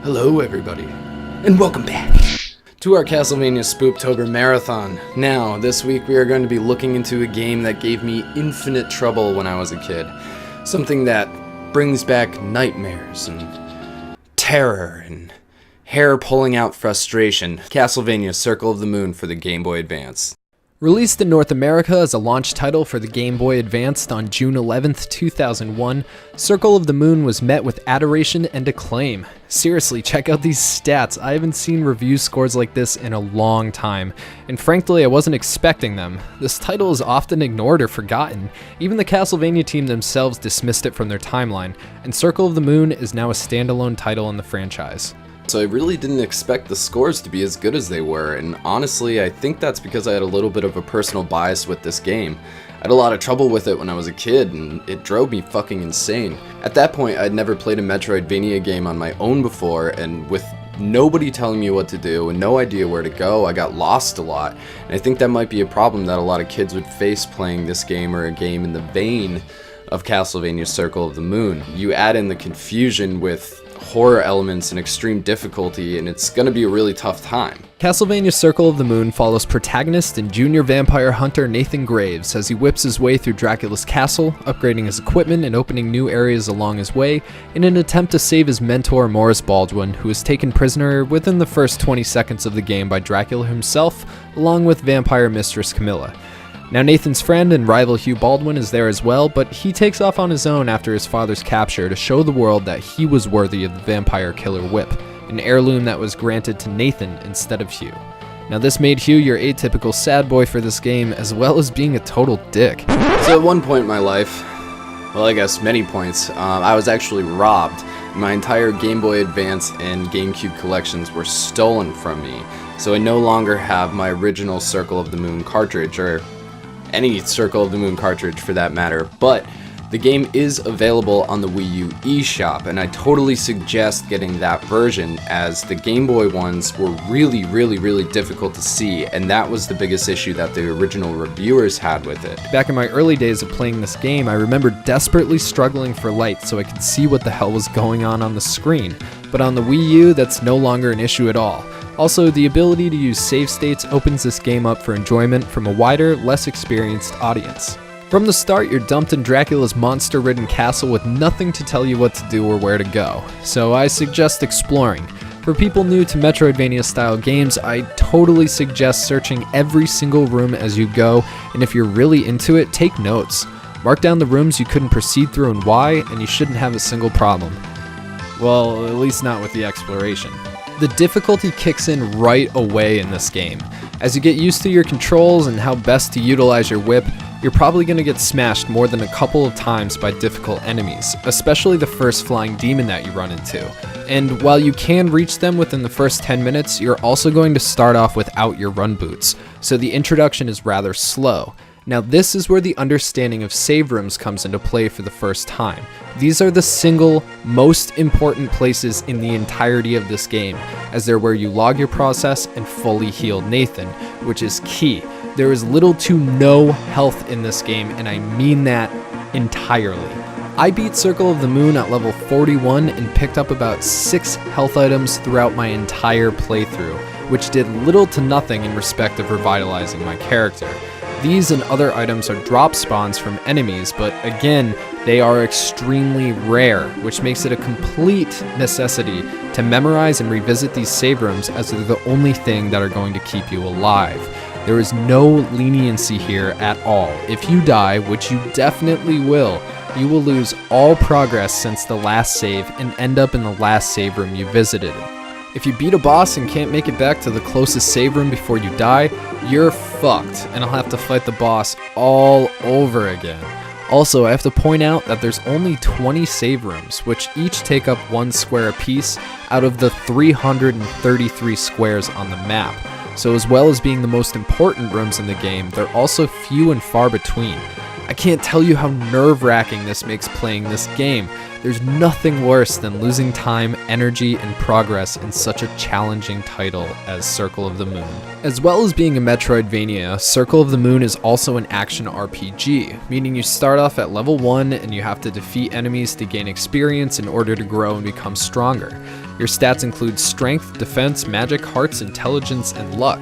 Hello everybody, and welcome back to our Castlevania Spooptober Marathon. Now, this week we are going to be looking into a game that gave me infinite trouble when I was a kid. Something that brings back nightmares and terror and hair-pulling out frustration. Castlevania Circle of the Moon for the Game Boy Advance. Released in North America as a launch title for the Game Boy Advance on June 11th, 2001, Circle of the Moon was met with adoration and acclaim. Seriously, check out these stats. I haven't seen review scores like this in a long time, and frankly, I wasn't expecting them. This title is often ignored or forgotten. Even the Castlevania team themselves dismissed it from their timeline, and Circle of the Moon is now a standalone title in the franchise. So I really didn't expect the scores to be as good as they were, and honestly, I think that's because I had a little bit of a personal bias with this game. I had a lot of trouble with it when I was a kid, and it drove me fucking insane. At that point, I'd never played a Metroidvania game on my own before, and with nobody telling me what to do and no idea where to go, I got lost a lot. And I think that might be a problem that a lot of kids would face playing this game or a game in the vein of Castlevania Circle of the Moon. You add in the confusion with horror elements and extreme difficulty, and it's gonna be a really tough time. Castlevania Circle of the Moon follows protagonist and junior vampire hunter Nathan Graves as he whips his way through Dracula's castle, upgrading his equipment and opening new areas along his way in an attempt to save his mentor Morris Baldwin, who is taken prisoner within the first 20 seconds of the game by Dracula himself, along with vampire mistress Camilla. Now Nathan's friend and rival Hugh Baldwin is there as well, but he takes off on his own after his father's capture to show the world that he was worthy of the vampire killer whip, an heirloom that was granted to Nathan instead of Hugh. Now this made Hugh your atypical sad boy for this game, as well as being a total dick. So at one point in my life, well I guess many points, I was actually robbed. My entire Game Boy Advance and GameCube collections were stolen from me, so I no longer have my original Circle of the Moon cartridge, or any Circle of the Moon cartridge for that matter, but the game is available on the Wii U eShop, and I totally suggest getting that version, as the Game Boy ones were really difficult to see, and that was the biggest issue that the original reviewers had with it. Back in my early days of playing this game, I remember desperately struggling for light so I could see what the hell was going on the screen, but on the Wii U, that's no longer an issue at all. Also, the ability to use save states opens this game up for enjoyment from a wider, less experienced audience. From the start, you're dumped in Dracula's monster-ridden castle with nothing to tell you what to do or where to go, so I suggest exploring. For people new to Metroidvania-style games, I totally suggest searching every single room as you go, and if you're really into it, take notes. Mark down the rooms you couldn't proceed through and why, and you shouldn't have a single problem. Well, at least not with the exploration. The difficulty kicks in right away in this game. As you get used to your controls and how best to utilize your whip, you're probably going to get smashed more than a couple of times by difficult enemies, especially the first flying demon that you run into. And while you can reach them within the first 10 minutes, you're also going to start off without your run boots, so the introduction is rather slow. Now this is where the understanding of save rooms comes into play for the first time. These are the single most important places in the entirety of this game, as they're where you log your process and fully heal Nathan, which is key. There is little to no health in this game, and I mean that entirely. I beat Circle of the Moon at level 41 and picked up about 6 health items throughout my entire playthrough, which did little to nothing in respect of revitalizing my character. These and other items are drop spawns from enemies, but again, they are extremely rare, which makes it a complete necessity to memorize and revisit these save rooms, as they're the only thing that are going to keep you alive. There is no leniency here at all. If you die, which you definitely will, you will lose all progress since the last save and end up in the last save room you visited. If you beat a boss and can't make it back to the closest save room before you die, you're fucked, and I'll have to fight the boss all over again. Also, I have to point out that there's only 20 save rooms, which each take up 1 square apiece out of the 333 squares on the map. So as well as being the most important rooms in the game, they're also few and far between. I can't tell you how nerve-wracking this makes playing this game. There's nothing worse than losing time, energy, and progress in such a challenging title as Circle of the Moon. As well as being a Metroidvania, Circle of the Moon is also an action RPG, meaning you start off at level 1 and you have to defeat enemies to gain experience in order to grow and become stronger. Your stats include strength, defense, magic, hearts, intelligence, and luck.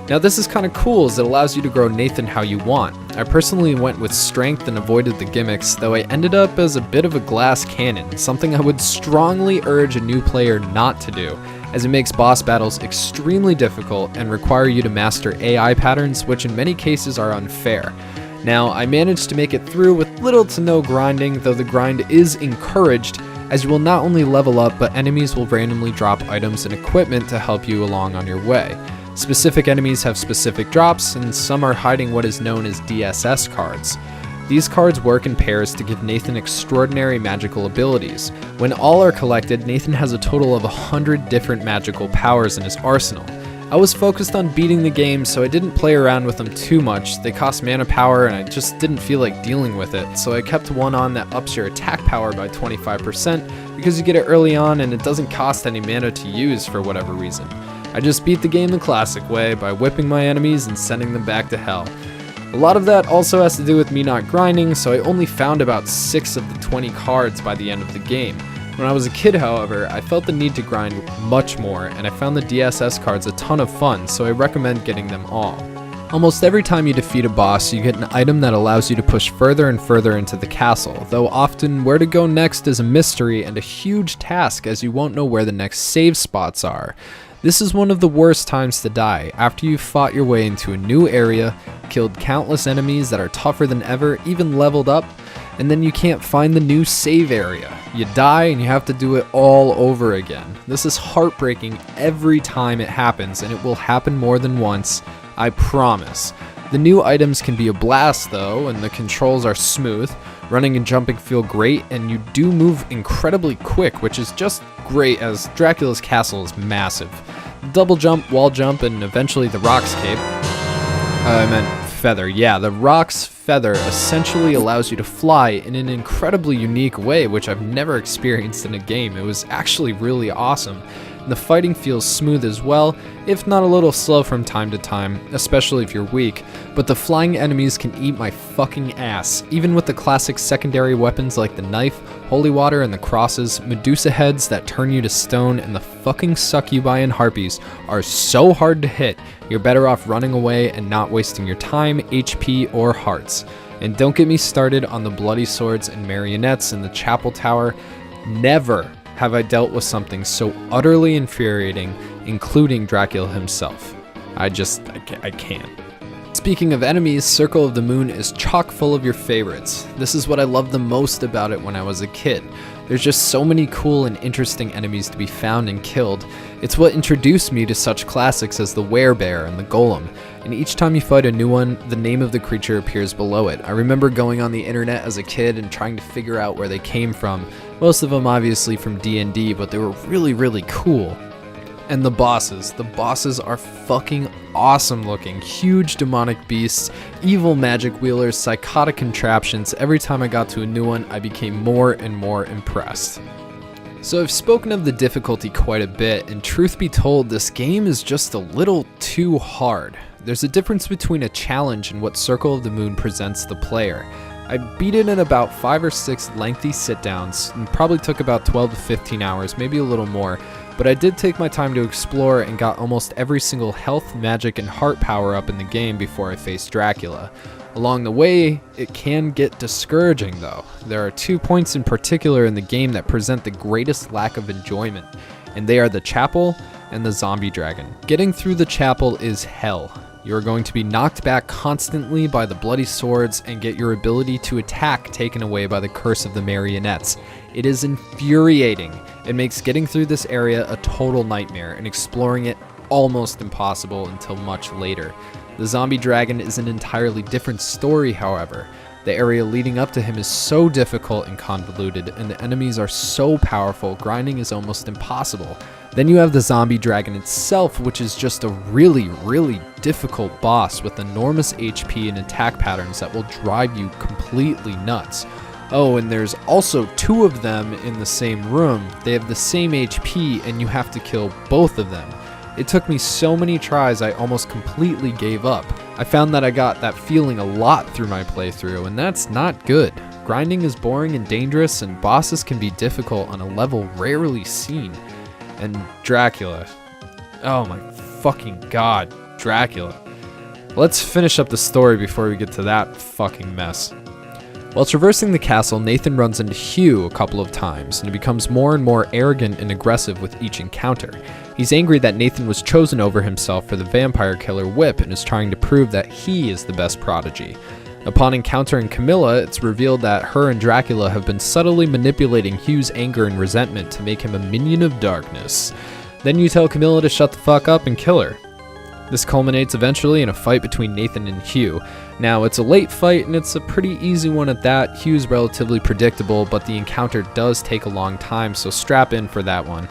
Now this is kind of cool as it allows you to grow Nathan how you want. I personally went with strength and avoided the gimmicks, though I ended up as a bit of a glass cannon, something I would strongly urge a new player not to do, as it makes boss battles extremely difficult and require you to master AI patterns, which in many cases are unfair. Now, I managed to make it through with little to no grinding, though the grind is encouraged, as you will not only level up, but enemies will randomly drop items and equipment to help you along on your way. Specific enemies have specific drops, and some are hiding what is known as DSS cards. These cards work in pairs to give Nathan extraordinary magical abilities. When all are collected, Nathan has a total of 100 different magical powers in his arsenal. I was focused on beating the game, so I didn't play around with them too much. They cost mana power and I just didn't feel like dealing with it, so I kept one on that ups your attack power by 25% because you get it early on and it doesn't cost any mana to use for whatever reason. I just beat the game the classic way by whipping my enemies and sending them back to hell. A lot of that also has to do with me not grinding, so I only found about 6 of the 20 cards by the end of the game. When I was a kid, however, I felt the need to grind much more, and I found the DSS cards a ton of fun, so I recommend getting them all. Almost every time you defeat a boss, you get an item that allows you to push further and further into the castle, though often where to go next is a mystery and a huge task as you won't know where the next save spots are. This is one of the worst times to die, after you've fought your way into a new area, killed countless enemies that are tougher than ever, even leveled up, and then you can't find the new save area. You die and you have to do it all over again. This is heartbreaking every time it happens, and it will happen more than once, I promise. The new items can be a blast though, and the controls are smooth. Running and jumping feel great, and you do move incredibly quick, which is just great as Dracula's castle is massive. Double jump, wall jump, and eventually the rock's cape. I meant feather. Yeah, the rock's feather essentially allows you to fly in an incredibly unique way, which I've never experienced in a game. It was actually really awesome. The fighting feels smooth as well, if not a little slow from time to time, especially if you're weak, but the flying enemies can eat my fucking ass. Even with the classic secondary weapons like the knife, holy water, and the crosses, Medusa heads that turn you to stone, and the fucking succubi harpies are so hard to hit, you're better off running away and not wasting your time, HP, or hearts. And don't get me started on the bloody swords and marionettes in the chapel tower. Never have I dealt with something so utterly infuriating, including Dracula himself. I can't. Speaking of enemies, Circle of the Moon is chock full of your favorites. This is what I loved the most about it when I was a kid. There's just so many cool and interesting enemies to be found and killed. It's what introduced me to such classics as the werebear and the golem. And each time you fight a new one, the name of the creature appears below it. I remember going on the internet as a kid and trying to figure out where they came from. Most of them obviously from D&D, but they were really, really cool. And the bosses are fucking awesome looking. Huge demonic beasts, evil magic wheelers, psychotic contraptions. Every time I got to a new one, I became more and more impressed. So I've spoken of the difficulty quite a bit, and truth be told, this game is just a little too hard. There's a difference between a challenge and what Circle of the Moon presents the player. I beat it in about 5 or 6 lengthy sit-downs, and probably took about 12 to 15 hours, maybe a little more, but I did take my time to explore and got almost every single health, magic, and heart power up in the game before I faced Dracula. Along the way, it can get discouraging though. There are 2 points in particular in the game that present the greatest lack of enjoyment, and they are the chapel and the zombie dragon. Getting through the chapel is hell. You are going to be knocked back constantly by the bloody swords and get your ability to attack taken away by the curse of the marionettes. It is infuriating. It makes getting through this area a total nightmare and exploring it almost impossible until much later. The zombie dragon is an entirely different story, however. The area leading up to him is so difficult and convoluted, and the enemies are so powerful, grinding is almost impossible. Then you have the zombie dragon itself, which is just a really, really difficult boss with enormous HP and attack patterns that will drive you completely nuts. Oh, and there's also 2 of them in the same room. They have the same HP and you have to kill both of them. It took me so many tries I almost completely gave up. I found that I got that feeling a lot through my playthrough, and that's not good. Grinding is boring and dangerous, and bosses can be difficult on a level rarely seen. And Dracula. Oh my fucking god, Dracula. Let's finish up the story before we get to that fucking mess. While traversing the castle, Nathan runs into Hugh a couple of times, and he becomes more and more arrogant and aggressive with each encounter. He's angry that Nathan was chosen over himself for the vampire killer whip and is trying to prove that he is the best prodigy. Upon encountering Camilla, it's revealed that her and Dracula have been subtly manipulating Hugh's anger and resentment to make him a minion of darkness. Then you tell Camilla to shut the fuck up and kill her. This culminates eventually in a fight between Nathan and Hugh. Now, it's a late fight and it's a pretty easy one at that. Hugh's relatively predictable, but the encounter does take a long time, so strap in for that one.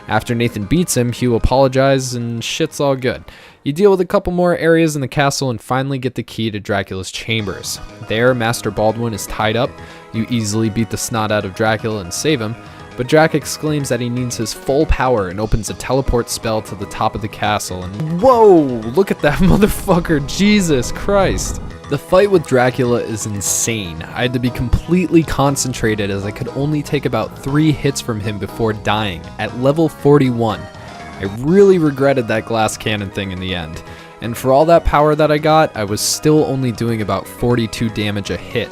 After Nathan beats him, Hugh apologizes and shit's all good. You deal with a couple more areas in the castle and finally get the key to Dracula's chambers. There, Master Baldwin is tied up. You easily beat the snot out of Dracula and save him, but Drac exclaims that he needs his full power and opens a teleport spell to the top of the castle, and whoa, look at that motherfucker, Jesus Christ. The fight with Dracula is insane. I had to be completely concentrated as I could only take about 3 hits from him before dying, at level 41. I really regretted that glass cannon thing in the end, and for all that power that I got, I was still only doing about 42 damage a hit.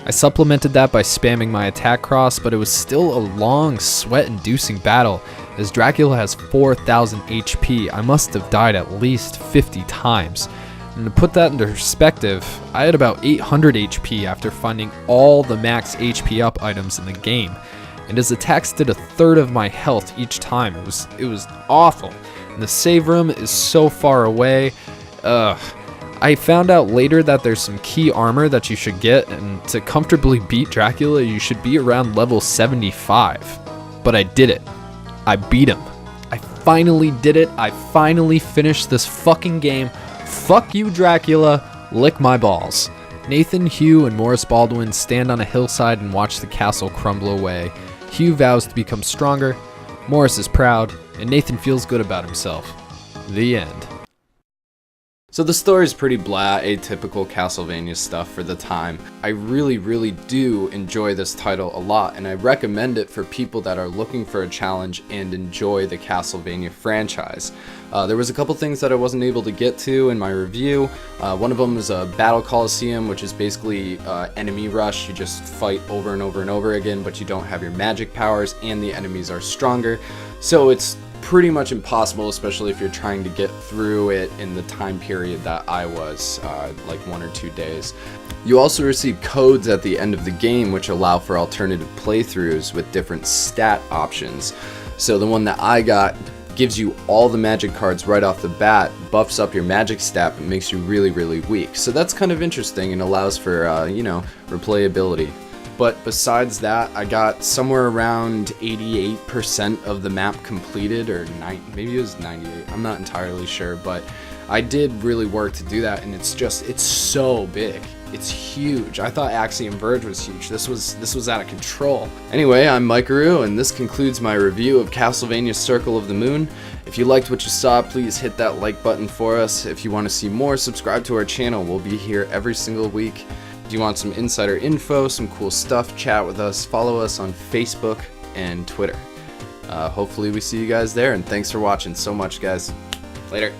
I supplemented that by spamming my attack cross, but it was still a long, sweat-inducing battle. As Dracula has 4,000 HP, I must have died at least 50 times. And to put that into perspective, I had about 800 HP after finding all the max HP up items in the game. And his attacks did 1/3 of my health each time. It was awful. And the save room is so far away. I found out later that there's some key armor that you should get, and to comfortably beat Dracula, you should be around level 75. But I did it. I beat him. I finally did it. I finally finished this fucking game. Fuck you, Dracula. Lick my balls. Nathan, Hugh, and Morris Baldwin stand on a hillside and watch the castle crumble away. Hugh vows to become stronger, Morris is proud, and Nathan feels good about himself. The end. So the story is pretty blah, atypical Castlevania stuff for the time. I really do enjoy this title a lot, and I recommend it for people that are looking for a challenge and enjoy the Castlevania franchise. There was a couple things that I wasn't able to get to in my review. One of them was a Battle Coliseum, which is basically enemy rush. You just fight over and over and over again, but you don't have your magic powers, and the enemies are stronger. So it's pretty much impossible, especially if you're trying to get through it in the time period that I was, like 1 or 2 days. You also receive codes at the end of the game which allow for alternative playthroughs with different stat options. So the one that I got gives you all the magic cards right off the bat, buffs up your magic stat, but makes you really weak. So that's kind of interesting and allows for, replayability. But besides that, I got somewhere around 88% of the map completed, or maybe it was 98, I'm not entirely sure, but I did really work to do that, and it's so big. It's huge. I thought Axiom Verge was huge. This was out of control. Anyway, I'm Maikeru, and this concludes my review of Castlevania Circle of the Moon. If you liked what you saw, please hit that like button for us. If you want to see more, subscribe to our channel. We'll be here every single week. If you want some insider info, some cool stuff, chat with us, follow us on Facebook and Twitter. Hopefully we see you guys there, and thanks for watching so much, guys. Later.